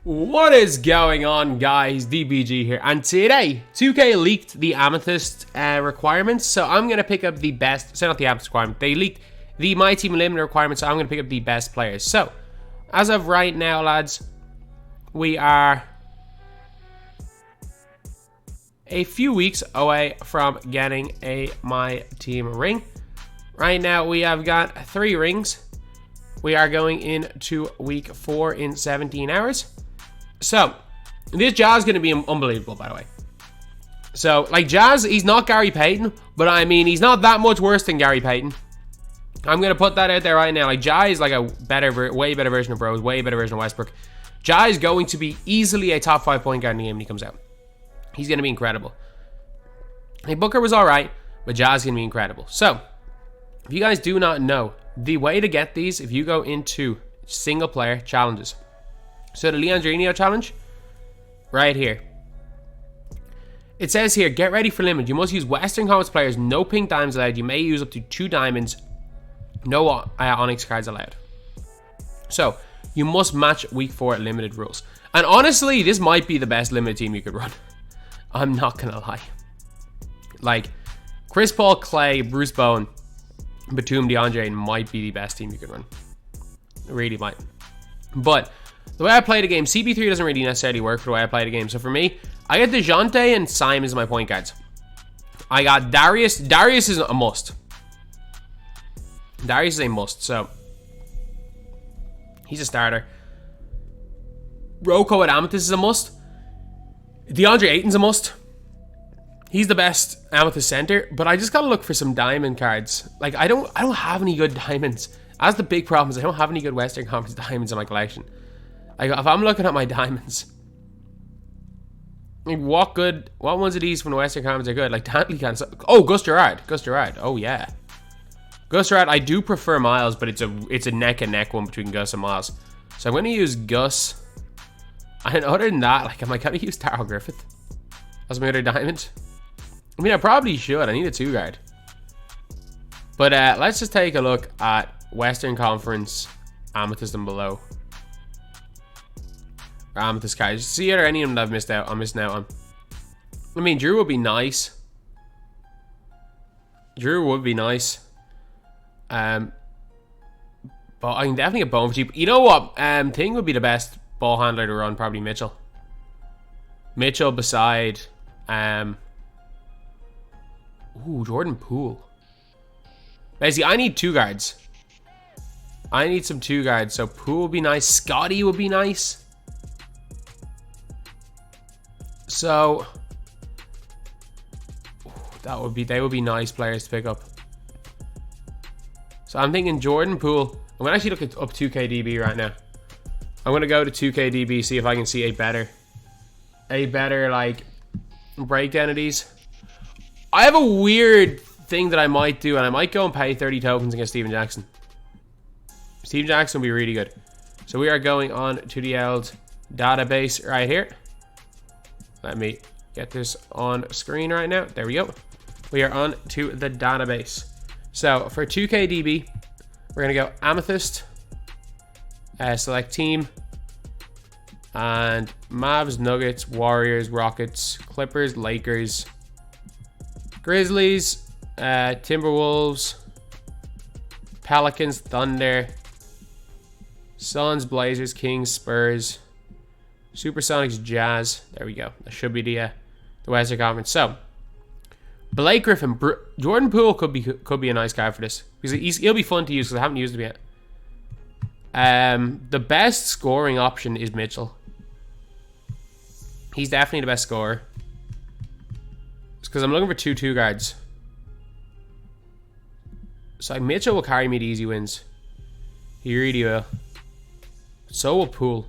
What is going on, guys? DBG here, and today 2K leaked the Amethyst requirements, so I'm gonna pick up the best. So not the Amethyst requirement. They leaked the MyTEAM limited requirements, so I'm gonna pick up the best players. So as of right now, lads, we are a few weeks away from getting a MyTEAM ring. Right now, we have got 3 rings. We are going into week 4 in 17 hours. So, this Jazz is going to be unbelievable, by the way. So, like, Jazz, he's not Gary Payton, but I mean, he's not that much worse than Gary Payton. I'm going to put that out there right now. Like, Jai is like a way better version of Bros, way better version of Westbrook. Jai is going to be easily a top 5 point guard in the game when he comes out. He's going to be incredible. Hey, Booker was alright, but Jazz is going to be incredible. So, if you guys do not know, the way to get these, if you go into single player challenges. So the Leandrinho challenge, right here. It says here, get ready for limit. You must use Western Conference players, no pink diamonds allowed. You may use up to 2 diamonds, no Onyx cards allowed. So, you must match week 4 limited rules. And honestly, this might be the best limited team you could run. I'm not gonna lie. Like, Chris Paul, Clay, Bruce Bowen, Batum, DeAndre might be the best team you could run. It really might. But the way I play the game, CP3 doesn't really necessarily work for the way I play the game. So for me, I get DeJounte and Simon as my point guards. I got Darius. Darius is a must. Darius is a must, so he's a starter. Rocco at Amethyst is a must. DeAndre Ayton's a must. He's the best Amethyst center, but I just gotta look for some diamond cards. Like, I don't have any good diamonds. That's the big problem, is I don't have any good Western Conference diamonds in my collection. Like, if I'm looking at my diamonds, like, what ones of these from the Western Conference are good? Like, Dantley can't. Oh, Gus Gerard. Oh yeah, Gus Gerard. I do prefer Miles, but it's a neck and neck one between Gus and Miles. So I'm gonna use Gus. And other than that, like, am I gonna use Darryl Griffith as my other diamond? I mean, I probably should. I need a 2 guard. But let's just take a look at Western Conference Amethyst and below. Amethyst cards. See, are there any of them that I've missed out? I'm missing out on. I mean, Drew would be nice. Drew would be nice. But I can definitely get Bone for cheap. You know what? Thing would be the best ball handler to run. Probably Mitchell. Mitchell beside Jordan Poole. Basically, I need 2 guards. I need some 2 guards. So Poole would be nice. Scotty would be nice. So they would be nice players to pick up. So I'm thinking Jordan Poole. I'm gonna actually look up 2KDB right now. I'm gonna go to 2KDB, see if I can see a better like breakdown of these. I have a weird thing that I might do, and I might go and pay 30 tokens against Steven Jackson. Steven Jackson will be really good. So we are going on to the old database right here. Let me get this on screen right now. There we go. We are on to the database. So for 2KDB, we're gonna go Amethyst, select team, and Mavs, Nuggets, Warriors, Rockets, Clippers, Lakers, Grizzlies, Timberwolves, Pelicans, Thunder, Suns, Blazers, Kings, Spurs, Supersonics, Jazz. There we go. That should be the Western Conference. So Blake Griffin, Jordan Poole could be a nice guy for this, because he'll be fun to use because I haven't used him yet. The best scoring option is Mitchell. He's definitely the best scorer. It's because I'm looking for 2 guards. So like, Mitchell will carry me to easy wins. He really will. So will Poole.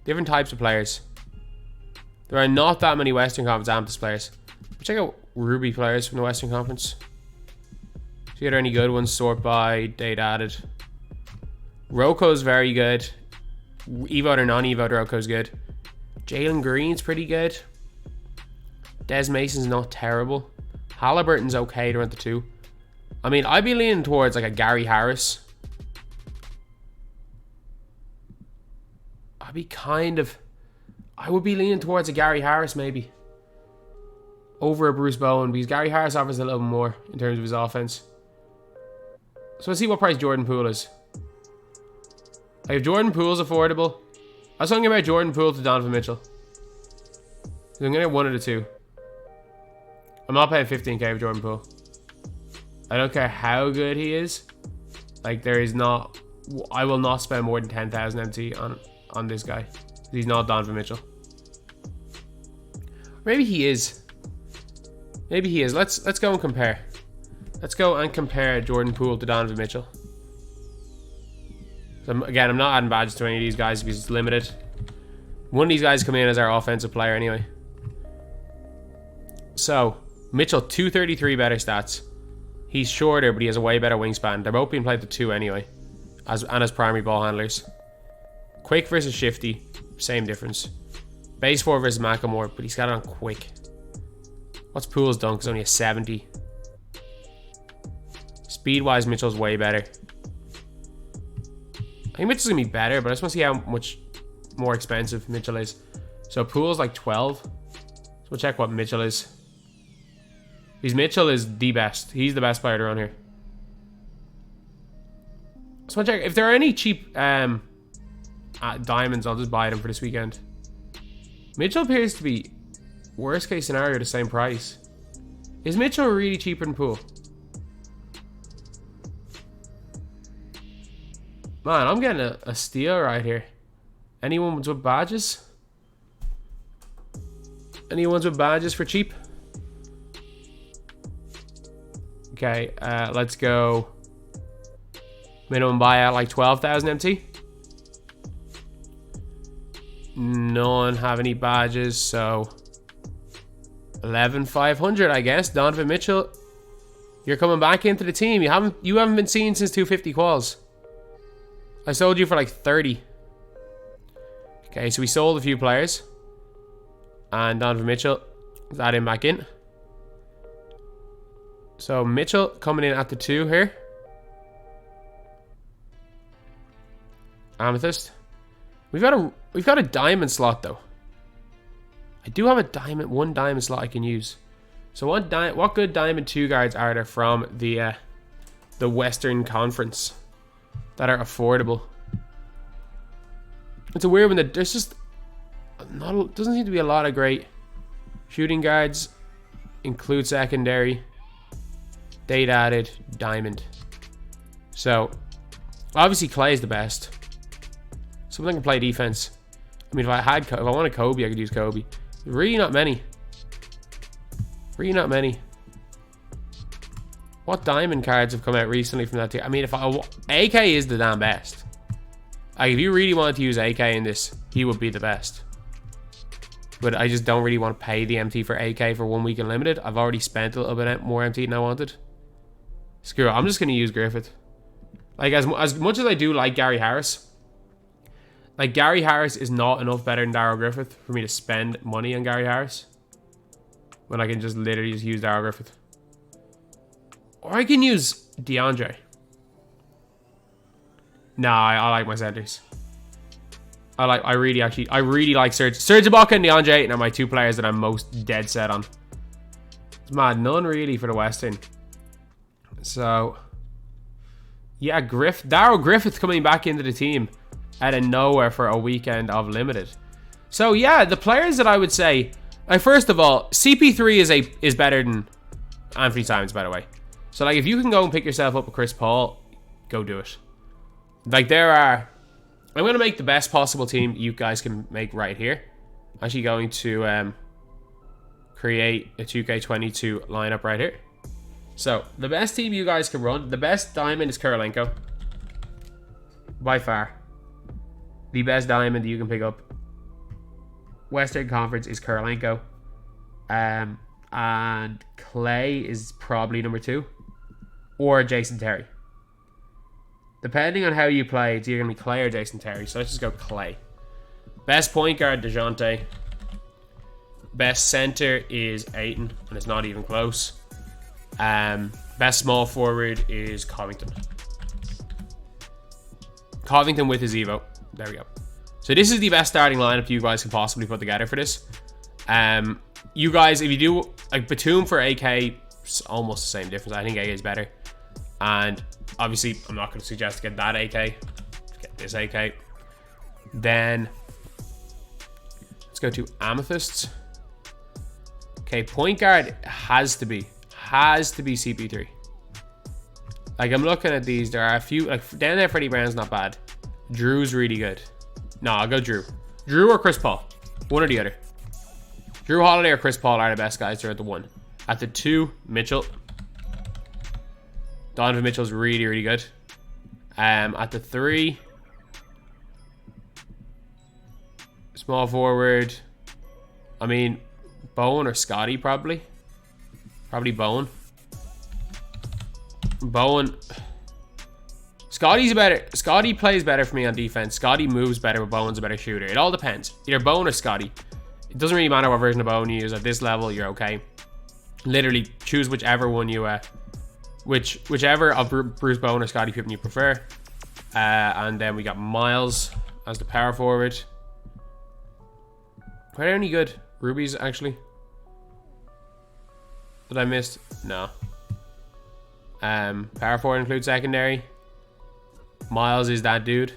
Different types of players. There are not that many Western Conference Amethyst players. Check out Ruby players from the Western Conference. See if there are any good ones. Sort by date added. Rocco's very good. Evo or non-Evo, Rocco's good. Jalen Green's pretty good. Des Mason's not terrible. Halliburton's okay to run the 2. I mean, I'd be leaning towards like a Gary Harris. I would be leaning towards a Gary Harris maybe over a Bruce Bowen, because Gary Harris offers a little more in terms of his offense. So let's see what price Jordan Poole is. Like, if Jordan Poole's affordable, I was talking about Jordan Poole to Donovan Mitchell. So I'm gonna get one of the two. I'm not paying 15k for Jordan Poole. I don't care how good he is. Like, there is not... I will not spend more than 10,000 MT on this guy. He's not Donovan Mitchell. Maybe he is. Maybe he is. Let's go and compare. Let's go and compare Jordan Poole to Donovan Mitchell. So again, I'm not adding badges to any of these guys because it's limited. One of these guys come in as our offensive player anyway. So, Mitchell, 233 better stats. He's shorter, but he has a way better wingspan. They're both being played to 2 anyway, as primary ball handlers. Quick versus shifty, same difference. Base 4 versus Macklemore, but he's got it on quick. What's Poole's dunk? It's only a 70. Speed-wise, Mitchell's way better. I think Mitchell's gonna be better, but I just want to see how much more expensive Mitchell is. So Poole's like 12. So we'll check what Mitchell is. Because Mitchell is the best. He's the best player around here. So we'll check if there are any cheap diamonds. I'll just buy them for this weekend. Mitchell appears to be, worst case scenario, the same price. Is Mitchell really cheaper than Poole? Man, I'm getting a steal right here. Anyone with badges? Anyone with badges for cheap? Okay, let's go. Minimum buyout like 12,000 MT. No one have any badges, so 11,500, I guess. Donovan Mitchell, you're coming back into the team. You haven't been seen since 250 quals. I sold you for like 30. Okay, so we sold a few players. And Donovan Mitchell, let's add him back in. So Mitchell coming in at the 2 here. Amethyst. We've got a diamond slot though. I do have one diamond slot I can use. So what good diamond 2 guards are there from the Western Conference that are affordable? It's a weird one that there's just doesn't seem to be a lot of great shooting guards. Include secondary. Date added diamond. So obviously Clay is the best. Someone can play defense. I mean, if I wanted Kobe, I could use Kobe. Really not many. Really not many. What diamond cards have come out recently from that team? I mean, AK is the damn best. Like, if you really wanted to use AK in this, he would be the best. But I just don't really want to pay the MT for AK for 1 week unlimited. I've already spent a little bit more MT than I wanted. Screw it. I'm just going to use Griffith. Like, as much as I do like Gary Harris, like, Gary Harris is not enough better than Darryl Griffith for me to spend money on Gary Harris. When I can just literally just use Darryl Griffith. Or I can use DeAndre. Nah, I like my centers. I really like Serge Ibaka and DeAndre Ayton are my 2 players that I'm most dead set on. It's mad, none really for the Western. So, yeah, Darryl Griffith coming back into the team out of nowhere for a weekend of limited. So yeah, the players that I would say, first of all, CP3 is better than Anthony Simons, by the way. So like, if you can go and pick yourself up a Chris Paul, go do it. Like, I'm going to make the best possible team you guys can make right here. I'm actually going to create a 2K22 lineup right here. So the best team you guys can run, the best diamond is Kurolenko. By far. The best diamond that you can pick up. Western Conference is Kurolenko. And Clay is probably number 2. Or Jason Terry. Depending on how you play, it's either going to be Clay or Jason Terry. So let's just go Clay. Best point guard, DeJounte. Best center is Ayton. And it's not even close. Best small forward is Covington. Covington with his Evo. There we go. So this is the best starting lineup you guys can possibly put together for this. You guys, if you do like Batum for AK, it's almost the same difference. I think AK is better. And obviously, I'm not going to suggest to get that AK. Get this AK. Then let's go to Amethysts. Okay, point guard has to be CP3. Like, I'm looking at these. There are a few, like, down there, Freddie Brown's not bad. Drew's really good. No, I'll go Drew. Drew or Chris Paul. One or the other. Drew Holiday or Chris Paul are the best guys. They're at the 1. At the 2, Mitchell. Donovan Mitchell's really, really good. At the 3, small forward. I mean, Bowen or Scotty probably. Probably Bowen. Scotty plays better for me on defense. Scotty moves better, but Bowen's a better shooter. It all depends. Either Bowen or Scotty. It doesn't really matter what version of Bowen you use. At this level, you're okay. Literally, choose whichever one you, whichever of Bruce Bowen or Scotty Pippen you prefer. And then we got Miles as the power forward. Are there any good rubies, actually? That I missed? No. Power forward includes secondary. Miles is that dude.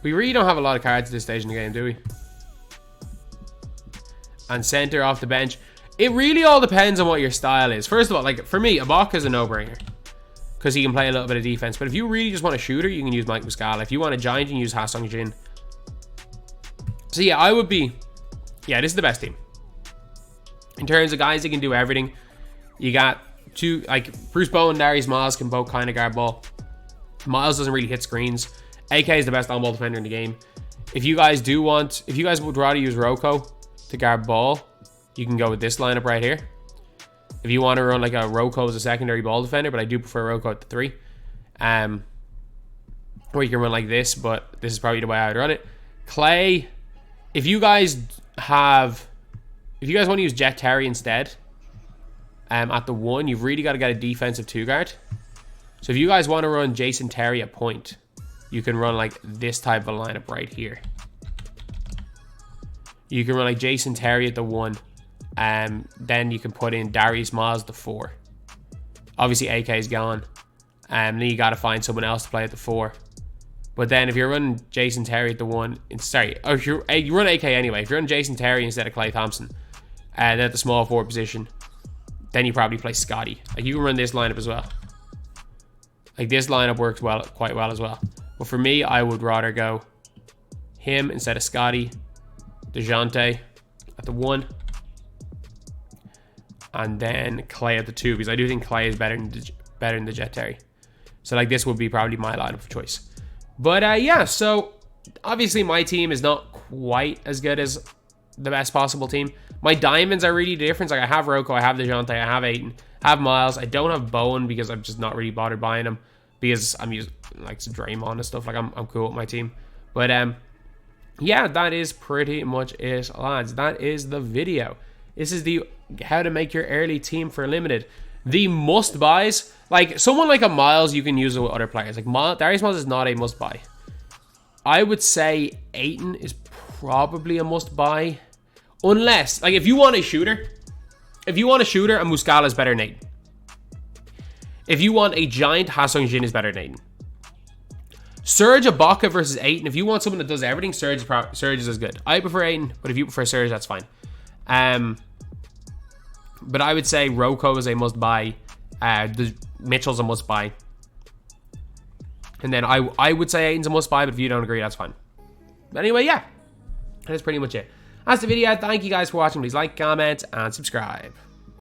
We really don't have a lot of cards at this stage in the game, do we? And center off the bench. It really all depends on what your style is. First of all, like for me, Ibaka is a no-brainer because he can play a little bit of defense. But if you really just want a shooter, you can use Mike Muscala. If you want a giant, you can use Ha-Sung Jin. So yeah, I would be... Yeah, this is the best team. In terms of guys that can do everything, you got two... Like, Bruce Bowen and Darius Miles can both kind of guard ball. Miles doesn't really hit screens. AK is the best on-ball defender in the game. If you guys do want... If you guys would rather use Roko to guard ball, you can go with this lineup right here. If you want to run like a Roko as a secondary ball defender, but I do prefer Roko at the 3. Or you can run like this, but this is probably the way I would run it. Clay, if you guys want to use Jet Terry instead, at the 1, you've really got to get a defensive 2 guard. So if you guys want to run Jason Terry at point, you can run like this type of lineup right here. You can run like Jason Terry at the 1. Then you can put in Darius Miles at the 4. Obviously AK is gone. Then you got to find someone else to play at the 4. But then if you're running Jason Terry at the 1, if you run AK anyway. If you're running Jason Terry instead of Klay Thompson, and at the small forward position, then you probably play Scotty. Like, you can run this lineup as well. Like, this lineup works quite well as well. But for me, I would rather go him instead of Scotty, DeJounte at the 1, and then Clay at the 2, because I do think Clay is better than the Jet Terry. So like, this would be probably my lineup of choice. But yeah, so obviously my team is not quite as good as the best possible team. My diamonds are really the difference. Like, I have Roko, I have DeJounte, I have Ayton, I have Miles. I don't have Bowen because I'm just not really bothered buying him, because I'm using like Draymond and stuff. Like, I'm cool with my team. But yeah, that is pretty much it, lads. That is the video. This is the how to make your early team for limited. The must buys, like someone like a Miles, you can use it with other players. Like Darius Miles is not a must buy. I would say Ayton is probably a must buy, unless like if you want a shooter, a Muscala is better than Ayton. If you want a giant, Ha-Sung Jin is better than Ayton. Serge Ibaka versus Ayton. If you want someone that does everything, Serge is as good. I prefer Ayton, but if you prefer Serge, that's fine. But I would say Roko is a must buy. Mitchell's a must buy. And then I would say Ayton's a must buy, but if you don't agree, that's fine. But anyway, yeah. That's pretty much it. That's the video. Thank you guys for watching. Please like, comment, and subscribe.